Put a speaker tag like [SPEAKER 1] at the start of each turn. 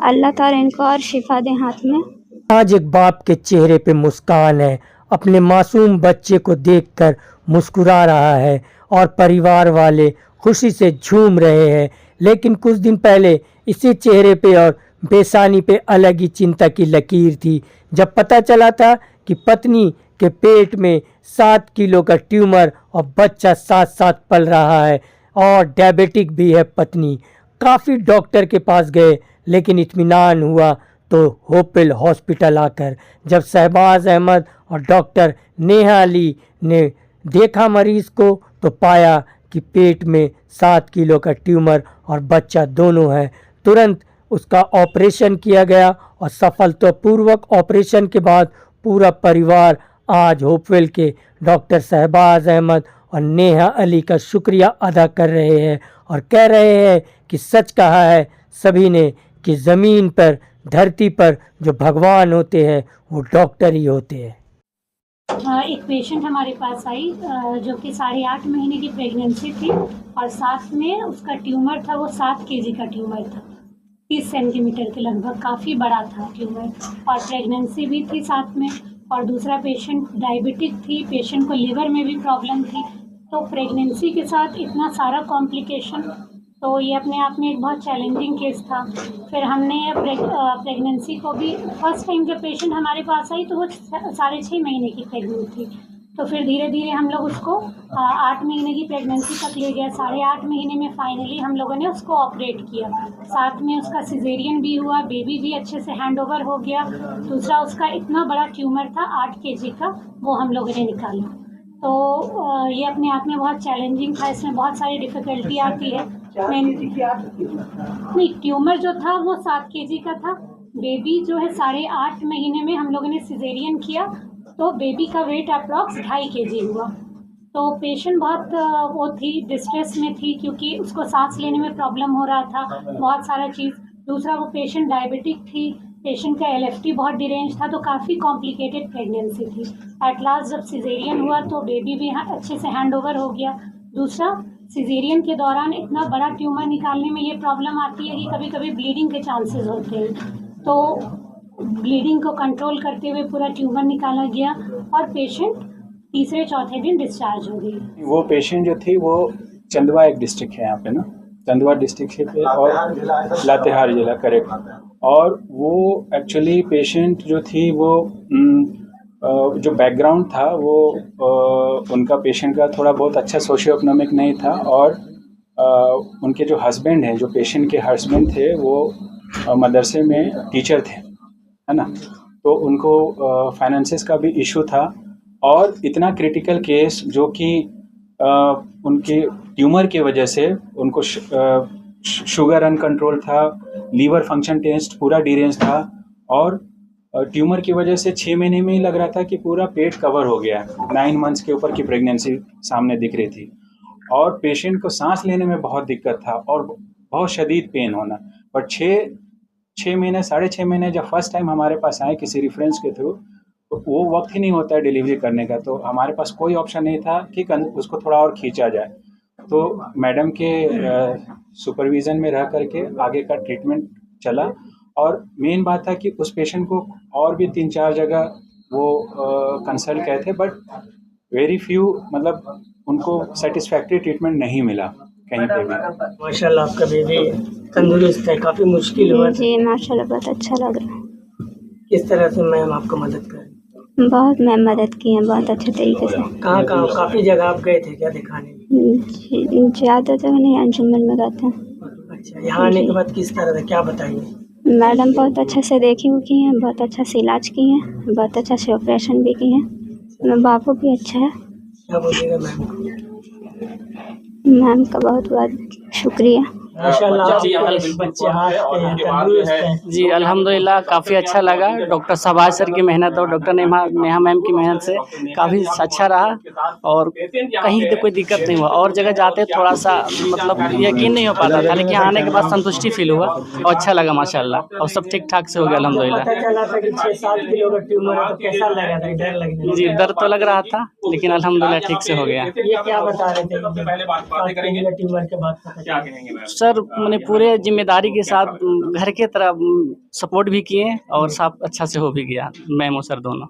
[SPEAKER 1] अल्लाह ताला इनको और शिफा दे हाथ में।
[SPEAKER 2] आज एक बाप के चेहरे पे मुस्कान है, अपने मासूम बच्चे को देखकर मुस्कुरा रहा है और परिवार वाले खुशी से झूम रहे हैं। लेकिन कुछ दिन पहले इसी चेहरे पे और पेशानी पे अलग ही चिंता की लकीर थी, जब पता चला था कि पत्नी के पेट में 7 किलो का ट्यूमर और बच्चा साथ साथ पल रहा है और डायबिटिक भी है पत्नी। काफ़ी डॉक्टर के पास गए लेकिन इत्मीनान हुआ तो होपिल हॉस्पिटल आकर, जब शहबाज अहमद और डॉक्टर नेहा अली ने देखा मरीज को तो पाया कि पेट में 7 किलो का ट्यूमर और बच्चा दोनों है। तुरंत उसका ऑपरेशन किया गया और सफलतापूर्वक ऑपरेशन के बाद पूरा परिवार आज होपवेल के डॉक्टर शहबाज अहमद और नेहा अली का शुक्रिया अदा कर रहे हैं और कह रहे हैं कि सच कहा है सभी ने कि ज़मीन पर धरती पर जो भगवान होते हैं वो डॉक्टर ही होते हैं।
[SPEAKER 3] एक पेशेंट हमारे पास आई जो कि 8.5 महीने की प्रेगनेंसी थी और साथ में उसका ट्यूमर था, वो 7 केजी का ट्यूमर था, 30 सेंटीमीटर के लगभग, काफ़ी बड़ा था ट्यूमर और प्रेगनेंसी भी थी साथ में। और दूसरा पेशेंट डायबिटिक थी, पेशेंट को लिवर में भी प्रॉब्लम थी। तो प्रेगनेंसी के साथ इतना सारा कॉम्प्लिकेशन, तो ये अपने आप में एक बहुत चैलेंजिंग केस था। फिर हमने प्रेगनेंसी को भी फर्स्ट टाइम जब पेशेंट हमारे पास आई तो वो 6.5 महीने की प्रेग्नेंट थी, तो फिर धीरे धीरे हम लोग उसको 8 महीने की प्रेगनेंसी तक ले गए। 8.5 महीने में फाइनली हम लोगों ने उसको ऑपरेट किया, साथ में उसका सिजेरियन भी हुआ, बेबी भी अच्छे से हैंड ओवर हो गया। दूसरा उसका इतना बड़ा ट्यूमर था 8 केजी का, वो हम लोगों ने निकाला। तो ये अपने आप में बहुत चैलेंजिंग था, इसमें बहुत सारी डिफ़िकल्टी आती है। नहीं, ट्यूमर जो था वो 7 केजी का था, बेबी जो है 8.5 महीने में हम लोगों ने सिजेरियन किया तो बेबी का वेट अप्रॉक्स 2.5 केजी हुआ। तो पेशेंट बहुत वो थी, डिस्ट्रेस में थी क्योंकि उसको सांस लेने में प्रॉब्लम हो रहा था, बहुत सारा चीज़। दूसरा वो पेशेंट डायबिटिक थी, पेशेंट का LFT बहुत डिरेंज था, तो काफ़ी कॉम्प्लिकेटेड प्रेगनेंसी थी। एट लास्ट जब सिजेरियन हुआ तो बेबी भी अच्छे से हैंड ओवर हो गया। दूसरा सिजेरियन के दौरान इतना बड़ा ट्यूमर निकालने में ये प्रॉब्लम आती है कि कभी कभी ब्लीडिंग के चांसेस होते हैं, तो ब्लीडिंग को कंट्रोल करते हुए पूरा ट्यूमर निकाला गया और पेशेंट तीसरे चौथे दिन डिस्चार्ज हो गई।
[SPEAKER 4] वो पेशेंट जो थी वो चंदवा एक डिस्ट्रिक्ट है यहाँ पे ना, चंदवा डिस्ट्रिक्ट पे और लातेहार जिला, करेक्ट। और वो एक्चुअली पेशेंट जो थी वो जो बैकग्राउंड था वो उनका पेशेंट का थोड़ा बहुत अच्छा सोशियो इकोनॉमिक नहीं था और उनके जो हस्बैंड हैं, जो पेशेंट के हस्बैंड थे वो मदरसे में टीचर थे, है ना, तो उनको फाइनेंसेस का भी इशू था। और इतना क्रिटिकल केस जो कि उनके ट्यूमर की वजह से उनको शुगर अनकंट्रोल था, लीवर फंक्शन टेस्ट पूरा डिरेंज था और ट्यूमर की वजह से 6 महीने में ही लग रहा था कि पूरा पेट कवर हो गया। 9 मंथ्स के ऊपर की प्रेगनेंसी सामने दिख रही थी और पेशेंट को सांस लेने में बहुत दिक्कत था और बहुत शदीद पेन होना। पर 6 महीने 6.5 महीने जब फर्स्ट टाइम हमारे पास आए किसी रेफरेंस के थ्रू, तो वो वक्त ही नहीं होता है डिलीवरी करने का, तो हमारे पास कोई ऑप्शन नहीं था कि उसको थोड़ा और खींचा जाए। तो मैडम के सुपरविज़न में रह करके आगे का ट्रीटमेंट चला और मेन बात था कि उस पेशेंट को और भी 3-4 जगह वो कंसल्ट किए थे, बट वेरी फ्यू, मतलब उनको सेटिस्फैक्ट्री ट्रीटमेंट नहीं मिला कहीं पे भी।
[SPEAKER 2] माशाल्लाह आपका बेबी तंदुरुस्त है, काफ़ी मुश्किल हुआ
[SPEAKER 1] जी माशाल्लाह, बहुत अच्छा लग रहा है।
[SPEAKER 2] किस तरह से मैम आपको मदद करें?
[SPEAKER 1] बहुत मैम मदद की है, बहुत अच्छे तरीके से।
[SPEAKER 2] कहाँ काफ़ी जगह आप गए थे क्या दिखाने?
[SPEAKER 1] ज़्यादा जगह नहीं, अंजुमन में गए थे।
[SPEAKER 2] अच्छा, यहाँ आने के बाद किस तरह था, क्या बताइए?
[SPEAKER 1] मैडम बहुत अच्छे से देखी हुई हैं, बहुत अच्छा से इलाज की हैं, बहुत अच्छा से ऑपरेशन भी किए हैं। बाबू भी अच्छा है।
[SPEAKER 2] क्या बोलिएगा मैम?
[SPEAKER 1] मैम का बहुत बहुत शुक्रिया।
[SPEAKER 5] जी अल्हम्दुलिल्लाह काफ़ी अच्छा लगा। डॉक्टर शहबाज सर की मेहनत और डॉक्टर नेहा मैम की मेहनत से काफ़ी अच्छा रहा और कहीं कोई दिक्कत नहीं हुआ। और जगह जाते थोड़ा सा मतलब यकीन नहीं हो पाता था, लेकिन आने के बाद संतुष्टि फील हुआ और अच्छा लगा माशाल्लाह, और सब ठीक ठाक से हो गया अल्हम्दुलिल्लाह। जी डर तो लग रहा था लेकिन अल्हम्दुलिल्लाह ठीक से हो गया।
[SPEAKER 2] ये क्या बता रहे थे? पहले बात करेंगे ट्यूमर के बाद क्या कहेंगे?
[SPEAKER 5] सर सर मैंने पूरे जिम्मेदारी के साथ घर के तरह सपोर्ट भी किए और सब अच्छा से हो भी गया, मैम और सर दोनों।